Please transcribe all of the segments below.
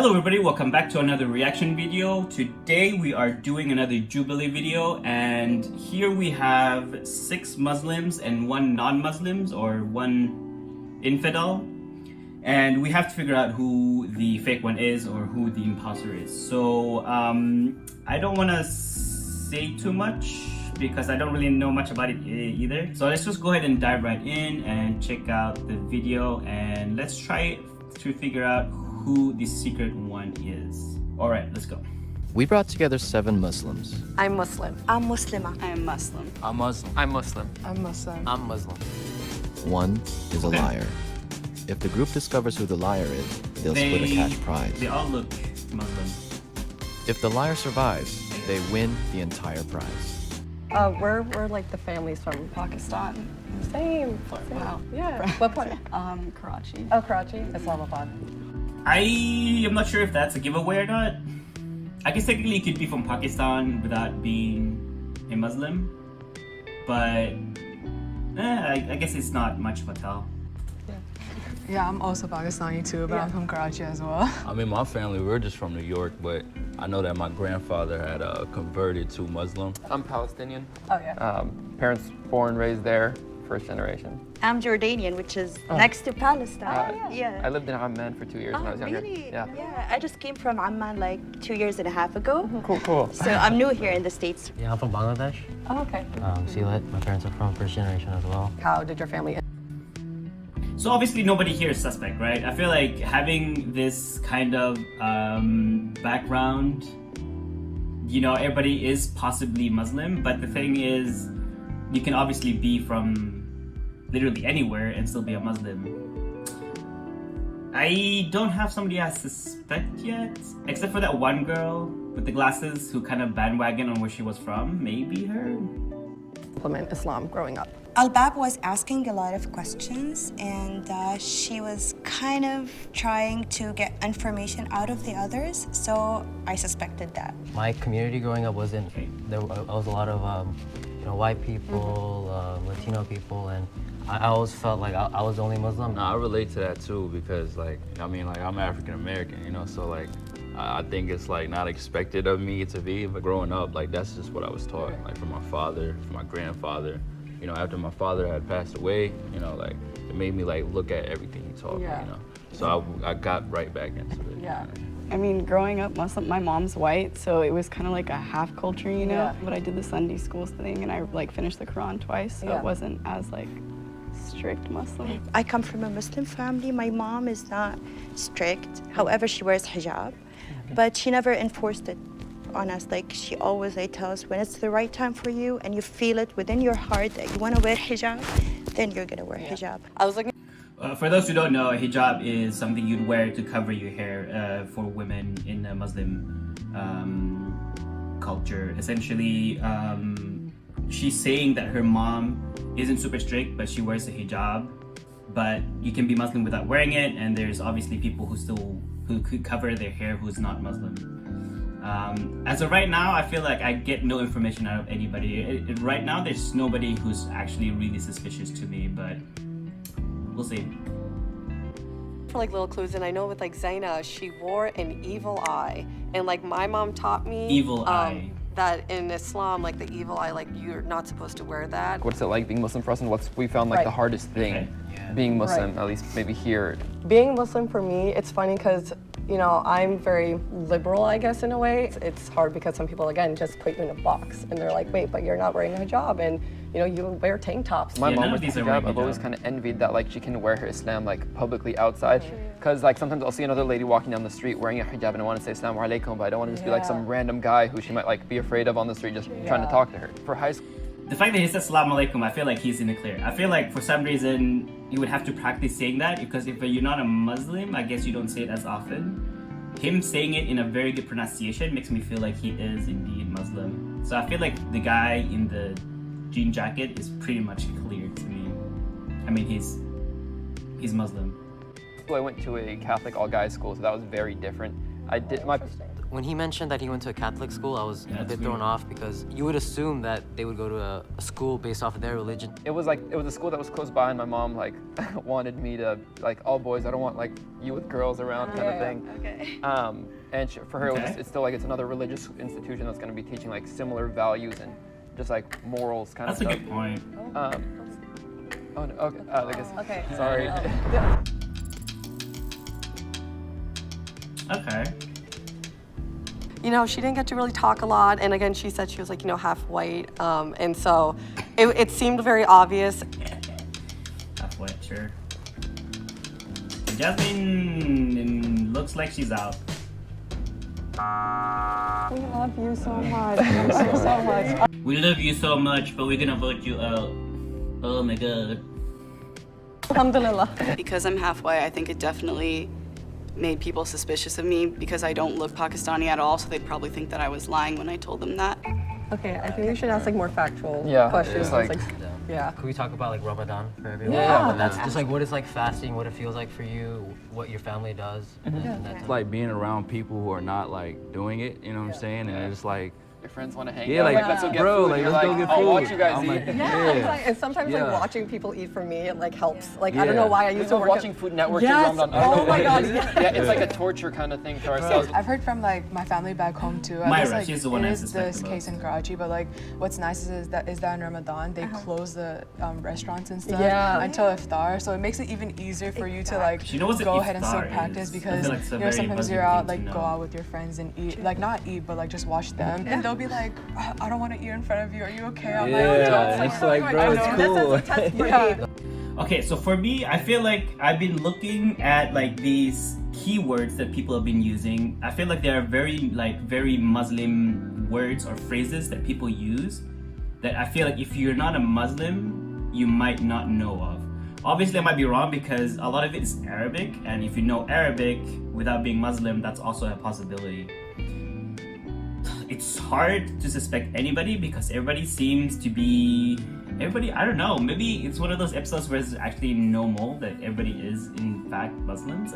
Hello everybody, welcome back to another reaction video. Today we are doing another Jubilee video, and here we have 6 Muslims and 1 non-Muslims or 1 infidel, and we have to figure out who the fake one is or who the imposter is. So I don't want to say too much because I don't really know much about it either. So let's just go ahead and dive right in and check out the video, and let's try to figure out who the secret one is. All right, let's go. We brought together 7 Muslims. I'm Muslim. I'm Muslima. I'm Muslim. I'm Muslim. I'm Muslim. I'm Muslim. I'm Muslim. 1 is a Okay. liar. If the group discovers who the liar is, they'll split a cash prize. They all look Muslim. If the liar survives, they win the entire prize. We're like the families from Pakistan. Same. Wow. Yeah. What part? Karachi. Oh, Karachi, Islamabad. I am not sure if that's a giveaway or not. I guess technically it could be from Pakistan without being a Muslim, but I guess it's not much of a tell. Yeah, I'm also Pakistani too, but I'm from Karachi as well. I mean, my family, we're just from New York, but I know that my grandfather had converted to Muslim. I'm Palestinian. Oh, yeah. Parents born, raised there, first generation. I'm Jordanian, which is next to Palestine. I lived in Amman for 2 years when I was younger. Really? Yeah. I just came from Amman like 2.5 years ago. Cool. So I'm new here in the States. Yeah, I'm from Bangladesh. Oh, okay. Silat. My parents are from first generation as well. How did your family? So obviously nobody here is suspect, right? I feel like having this kind of background, you know, everybody is possibly Muslim, but the thing is, you can obviously be from literally anywhere and still be a Muslim. I don't have somebody I suspect yet, except for that one girl with the glasses who kind of bandwagon on where she was from. Maybe her. Implement Islam growing up. Albab was asking a lot of questions, and she was kind of trying to get information out of the others, so I suspected that. My community growing up wasn't, there was a lot of white people, Latino people, and I always felt like I was the only Muslim. Nah, I relate to that too because, like, I mean, like, I'm African American, you know, so like, I think it's like not expected of me to be, but growing up, like, that's just what I was taught, like, from my father, from my grandfather. You know, after my father had passed away, you know, like, it made me like look at everything he taught me, you know. So I got right back into it. Yeah. I mean, growing up Muslim, my mom's white, so it was kind of like a half culture, you know. Yeah. But I did the Sunday school thing, and I like finished the Quran twice, so it wasn't as like strict Muslim. I come from a Muslim family. My mom is not strict. However, she wears hijab, but she never enforced it on us. Like, she always tells us when it's the right time for you and you feel it within your heart that you want to wear hijab, then you're gonna wear hijab. I was looking. For those who don't know, hijab is something you'd wear to cover your hair for women in a Muslim culture. Essentially, she's saying that her mom isn't super strict, but she wears a hijab. But you can be Muslim without wearing it, and there's obviously people who could cover their hair who's not Muslim. As of right now, I feel like I get no information out of anybody. Right now, there's nobody who's actually really suspicious to me, but we'll see. For like little clues, and I know with like Zaina, she wore an evil eye, and like my mom taught me Evil eye. that in Islam, like the evil eye, like you're not supposed to wear that. What's it like being Muslim for us, and what's we found like the hardest thing being Muslim, at least maybe here? Being Muslim for me, it's funny because, you know, I'm very liberal, I guess, in a way. It's hard because some people, again, just put you in a box and they're like, wait, but you're not wearing a hijab, and, you know, you wear tank tops. My Yeah, mom none was of these are hijab. wearing I've always hijab. kind of envied that, like, she can wear her Islam like publicly outside. Because like sometimes I'll see another lady walking down the street wearing a hijab and I want to say Assalamu alaikum, but I don't want to just be like some random guy who she might like be afraid of on the street just trying to talk to her. For high school. The fact that he says Assalamu alaikum, I feel like he's in the clear. I feel like for some reason you would have to practice saying that, because if you're not a Muslim, I guess you don't say it as often. Him saying it in a very good pronunciation makes me feel like he is indeed Muslim. So I feel like the guy in the jean jacket is pretty much clear to me. I mean, he's Muslim. I went to a Catholic all-guys school, so that was very different. I did my When he mentioned that he went to a Catholic school, I was a bit thrown off because you would assume that they would go to a school based off of their religion. It was a school that was close by, and my mom like wanted me to like all boys. I don't want like you with girls around kind of thing. Okay. And for her, it's still like it's another religious institution that's going to be teaching like similar values and just like morals kind of stuff. That's a good point. Oh no, okay. I guess. Okay. Sorry. Okay. You know, she didn't get to really talk a lot, and again, she said she was like, you know, half white, and so it seemed very obvious. Half white, sure. Jasmine looks like she's out. We love you so much. We love you so much. We love you so much, but we're gonna vote you out. Oh my god. Alhamdulillah. Because I'm half white, I think it definitely made people suspicious of me because I don't look Pakistani at all, so they'd probably think that I was lying when I told them that. Okay, I think we should ask like more factual Yeah, questions. it's like- yeah. Could we talk about like Ramadan for everyone? Yeah. That's just like what it's like fasting, what it feels like for you, what your family does. And that's It's like being around people who are not like doing it, you know what I'm saying? And it's like, Your friends want to hang yeah, out. like, Let's go get bro, food. like, You're let's go like, get I'll food. watch you guys I'm eat. like, It's like, and sometimes Yeah. like watching people eat for me, it like helps. Like I don't know why I used to So work watching at, Food Network Yes! in Ramadan. I don't Oh know my what it God, is. yeah. Yeah, it's like a torture kind of thing for ourselves. I've heard from like my family back home too. At Myra, least, like, she's the one it I is suspect this the case most. in Karachi, but like what's nice is that in Ramadan they close the restaurants and stuff Yeah. until iftar, so it makes it even easier for you to like She knows what go ahead and still iftar practice is. I because feel like it's a you know very sometimes Muslim you're out thing to like go know. out with your friends and eat like not eat but like just watch them and they'll be like I don't want to eat in front of you. Are you okay? I'm yeah, like, it's like, bro, it's I cool. This is a test for Yeah. me. Okay, so for me, I feel like I've been looking at like these keywords that people have been using. I feel like they are very Muslim words or phrases that people use that I feel like if you're not a Muslim, you might not know of. Obviously, I might be wrong because a lot of it is Arabic, and if you know Arabic without being Muslim, that's also a possibility. It's hard to suspect anybody because everybody seems to be I don't know, maybe it's one of those episodes where there's actually no mole that everybody is in fact Muslims.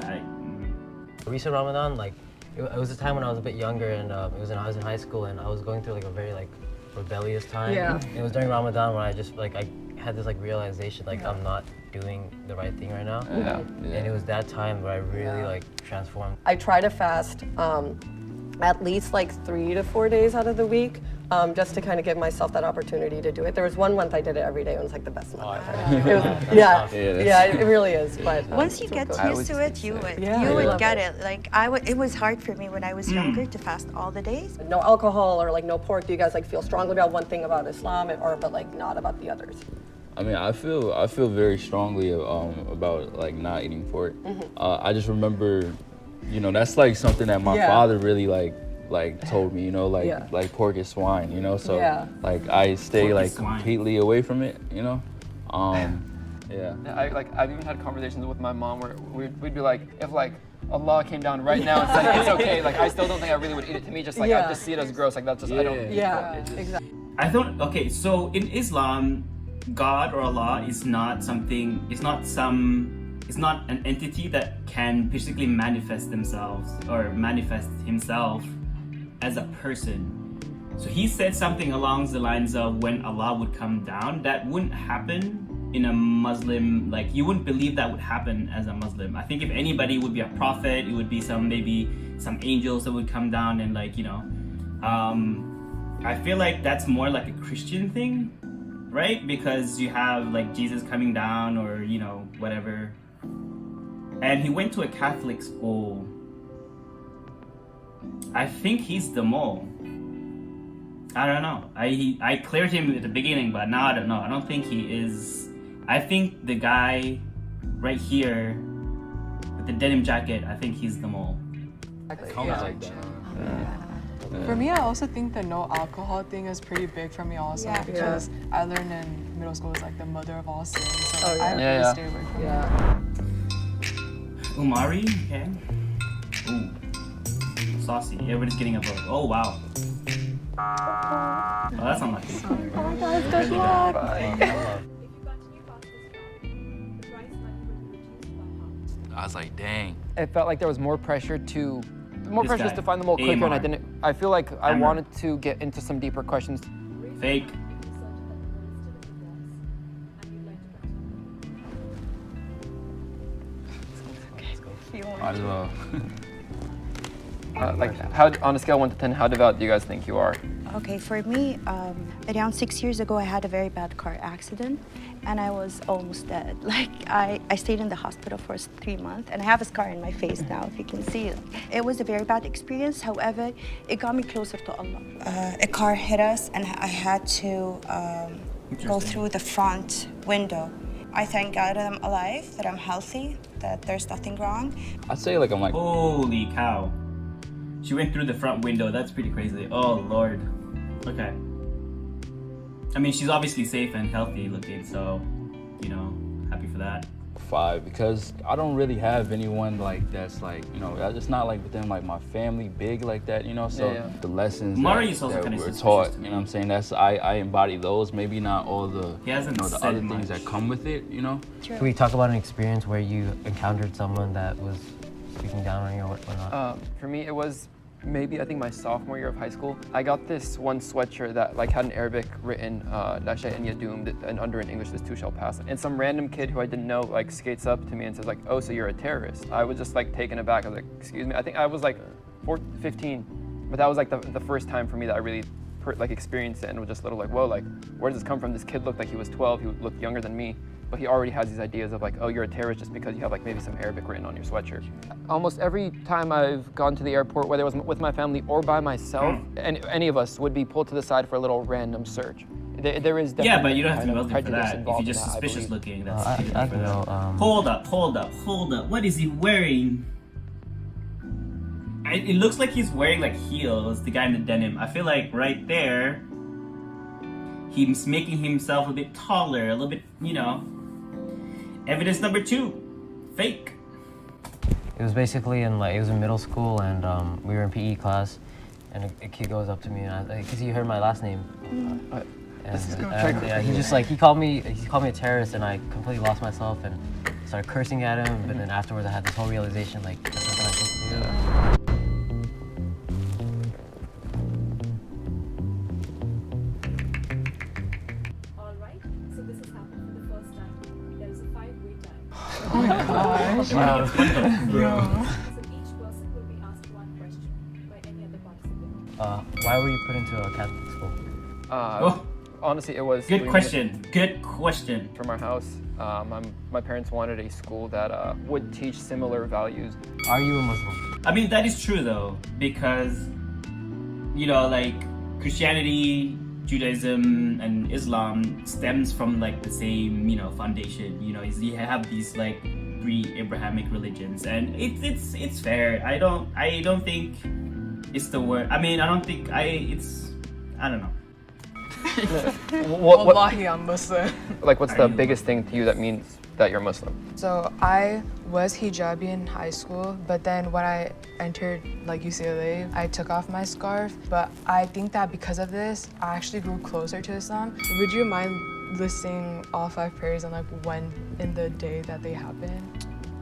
recent Ramadan, like it was a time when I was a bit younger and I was in high school and I was going through like a very like rebellious time. Yeah. It was during Ramadan when I just like I had this like realization like I'm not doing the right thing right now. Yeah. And it was that time where I really like transformed. I try to fast at least like 3 to 4 days out of the week, just to kind of give myself that opportunity to do it. There was 1 month I did it every day. It was like the best month ever. It was, yeah, it really is. But Once you get used to it, you would get it. Like it was hard for me when I was younger to fast all the days. No alcohol or like no pork. Do you guys like feel strongly about one thing about Islam, but like not about the others? I mean, I feel very strongly about like not eating pork. I just remember, you know, that's like something that my father really like told me, you know, like pork is swine, you know, so like I stay Pork like is swine. completely away from it, you know. Yeah. I've even had conversations with my mom where we'd be like, if like Allah came down right now and said it's okay, like I still don't think I really would eat it. To me, just like I just see it as gross. Like that's just I don't. Exactly. I thought, okay, so in Islam, God or Allah is not something, it's not an entity that can physically manifest themselves or manifest himself as a person. So he said something along the lines of when Allah would come down, that wouldn't happen in a Muslim, like you wouldn't believe that would happen as a Muslim. I think if anybody would be a prophet, it would be maybe some angels that would come down and like, you know, I feel like that's more like a Christian thing, right? Because you have like Jesus coming down or, you know, whatever. And he went to a Catholic school. I think he's the mole. I don't know. I cleared him at the beginning, but now I don't know. I don't think he is. I think the guy right here with the denim jacket, I think he's the mole. Like that. For me, I also think the no alcohol thing is pretty big for me also because I learned in middle school it's like the mother of all sins. So like, I really stay away from it. Umari, okay. Ooh. Saucy. Everybody's getting a vote. Oh, wow. Oh, that's unlucky. Oh, guys, good luck. I was like, dang. It felt like there was more pressure to more This pressures guy, to find them all quicker, and I AMR. didn't. I feel like I Amber. wanted to get into some deeper questions. Fake. Might as well. Like, how on a scale of 1 to 10, how devout do you guys think you are? Okay, for me, around 6 years ago, I had a very bad car accident, and I was almost dead. Like, I stayed in the hospital for 3 months, and I have a scar in my face now, if you can see it. It was a very bad experience. However, it got me closer to Allah. A car hit us, and I had to go through the front window. I thank God that I'm alive, that I'm healthy, that there's nothing wrong. I'd say like I'm like. Holy cow. She went through the front window. That's pretty crazy. Oh, Lord. Okay. I mean, she's obviously safe and healthy looking, so, you know, happy for that. 5 because I don't really have anyone like that's like, you know, it's not like within like my family big like that, you know, so the lessons Mari is also that kinda we're suspicious taught, to you me. know what I'm saying, that's I embody those, maybe not all the, He hasn't you know, the said other much. things that come with it, you know. Can we talk about an experience where you encountered someone that was speaking down on you or whatnot? For me, it was maybe I think my sophomore year of high school. I got this one sweatshirt that like had in Arabic written "La shay'an yadum," and under in English, "This too shall pass." And some random kid who I didn't know like skates up to me and says like, "Oh, so you're a terrorist?" I was just like taken aback. I was like, "Excuse me." I think I was like 15, but that was like the first time for me that I really like experienced it and was just a little like, "Whoa, like where does this come from?" This kid looked like he was 12. He looked younger than me. But he already has these ideas of like, oh, you're a terrorist just because you have like maybe some Arabic written on your sweatshirt. Almost every time I've gone to the airport, whether it was with my family or by myself, and any of us would be pulled to the side for a little random search. There is definitely Yeah, but you don't have to be kind of Muslim for prejudice that. If involved you're in just that, I suspicious believe. looking, that's I different. don't know. Hold up. What is he wearing? It looks like he's wearing like heels, the guy in the denim. I feel like right there, he's making himself a bit taller, a little bit, you know. Evidence number 2, fake. It was basically it was in middle school, and we were in PE class, and a kid goes up to me, and because he heard my last name, he called me a terrorist, and I completely lost myself and started cursing at him. But then afterwards, I had this whole realization, like that's not what I'm supposed to do. Oh my gosh. Wow. So each person will be asked one question by any other participant. Why were you put into a Catholic school? Honestly, it was Good question. Good question. From our house. My parents wanted a school that would teach similar values. Are you a Muslim? I mean, that is true though, because, you know, like Christianity, Judaism, and Islam stems from like the same, you know, foundation. You know, you have these like 3 Abrahamic religions, and it's fair. I don't think it's the word. I mean, I don't think I don't know. Wallahi, I'm Muslim. Like, what's the biggest thing to you that means that you're Muslim? So I was hijabi in high school, but then when I entered like UCLA, I took off my scarf. But I think that because of this, I actually grew closer to Islam. Would you mind listing all 5 prayers and like when in the day that they happen?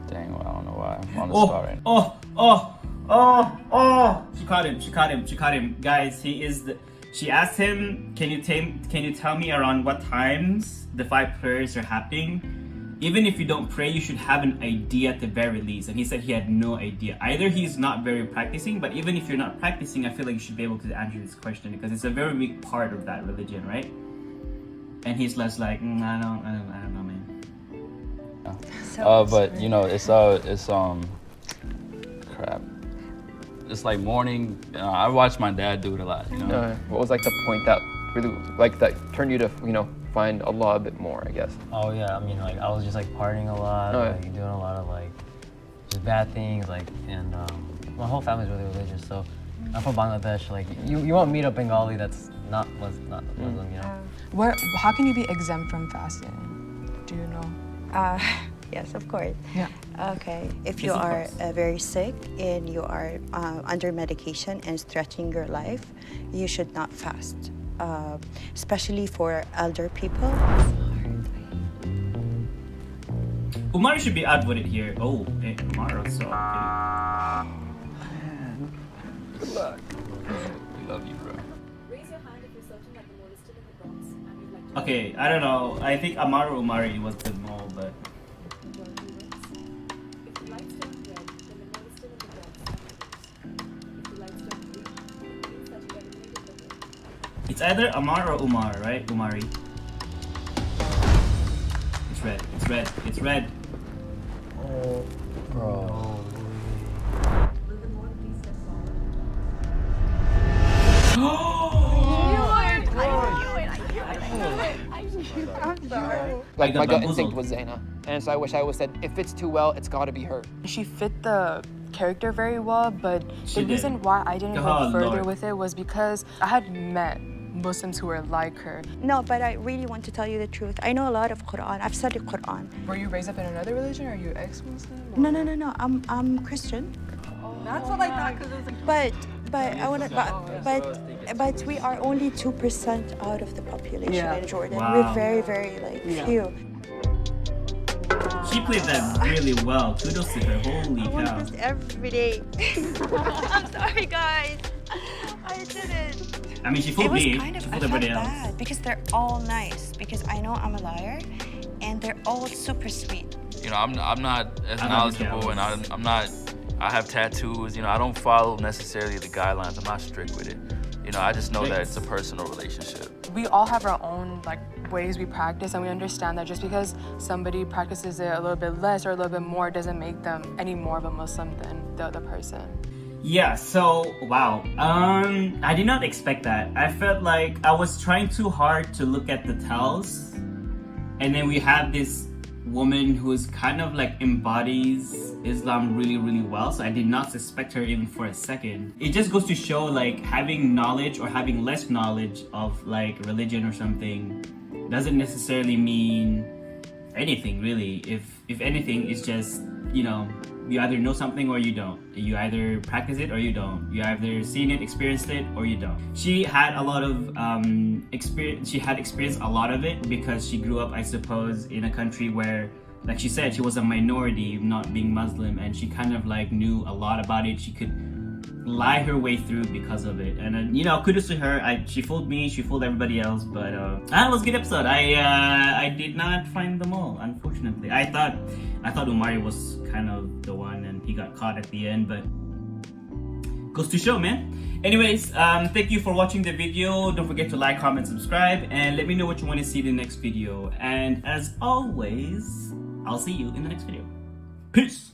Dang, well, I don't know why. I'm on the spot right now. She caught him. Guys, she asked him, can you tell me around what times the 5 prayers are happening? Even if you don't pray, you should have an idea at the very least. And he said he had no idea. Either he's not very practicing, but even if you're not practicing, I feel like you should be able to answer this question because it's a very big part of that religion, right? And he's less like, I don't know, man. But you know, it's crap. It's like morning. I watch my dad do it a lot. You know. What was like the point that really like that turned you to find Allah a bit more? I guess. Oh yeah, I mean like I was just like partying a lot, like doing a lot of like just bad things, like and my whole family's really religious. So I'm from Bangladesh. Like you won't meet a Bengali that's not Muslim, you know. How can you be exempt from fasting? Do you know? Yes, of course. Yeah. Okay. If you are very sick and you are under medication and stretching your life, you should not fast, especially for elder people. Umar should be outvoted here. Oh, hey, Umar also. Okay. Good luck. We love you, bro. Raise your hand if you're certain that the mole is still in the box and you'd like to Okay, I don't know. I think Amaru Umari was the mole, but enjoy viewers. If the lights turn red, then the mole is still in the box and you lose. If the lights turn green, it means that you eliminated the mole. it's either Amar or Umar, right? Umari. It's red. It's red. It's red. Oh, bro. Will the mole please step forward? Like got my gut bamboozled. instinct was Zaina, and so I wish I would said if it's too well, it's got to be her. She fit the character very well, but She the did. reason why I didn't Oh, go further Lord. with it was because I had met Muslims who were like her. No, but I really want to tell you the truth. I know a lot of Quran. I've studied Quran. Were you raised up in another religion? Or are you ex-Muslim? No, no, no, no. I'm Christian. That's what I thought because it was But I want to. But we are only 2% out of the population Yeah. in Jordan. Wow. We're very, very few. She played that really well. Kudos to her. Holy I want cow. this every day. I'm sorry, guys. I didn't. I mean, she It fooled was me. kind of, She I fooled felt everybody else. bad because they're all nice. Because I know I'm a liar, and they're all super sweet. You know, I'm not as I'm not knowledgeable, and jealous. I'm not. I have tattoos. You know, I don't follow necessarily the guidelines. I'm not strict with it. You know, I just know that it's a personal relationship. We all have our own ways we practice, and we understand that just because somebody practices it a little bit less or a little bit more doesn't make them any more of a Muslim than the other person. Yeah, so wow. I did not expect that. I felt like I was trying too hard to look at the tells, and then we have this woman who's kind of embodies Islam really, really well. So I did not suspect her even for a second. It just goes to show having knowledge or having less knowledge of religion or something doesn't necessarily mean anything really. If anything, it's just, you know, you either know something or you don't. You either practice it or you don't. You either seen it, experienced it, or you don't. She had a lot of experience. She had experienced a lot of it because she grew up, I suppose, in a country where, like she said, she was a minority, not being Muslim, and she kind of knew a lot about it. She could lie her way through because of it, and you know, kudos to her. She fooled me, she fooled everybody else, but it was a good episode. I did not find them all, unfortunately. I thought Umari was kind of the one, and he got caught at the end, but goes to show, man. Anyways, thank you for watching the video. Don't forget to like, comment, subscribe, and let me know what you want to see in the next video. And as always, I'll see you in the next video. Peace.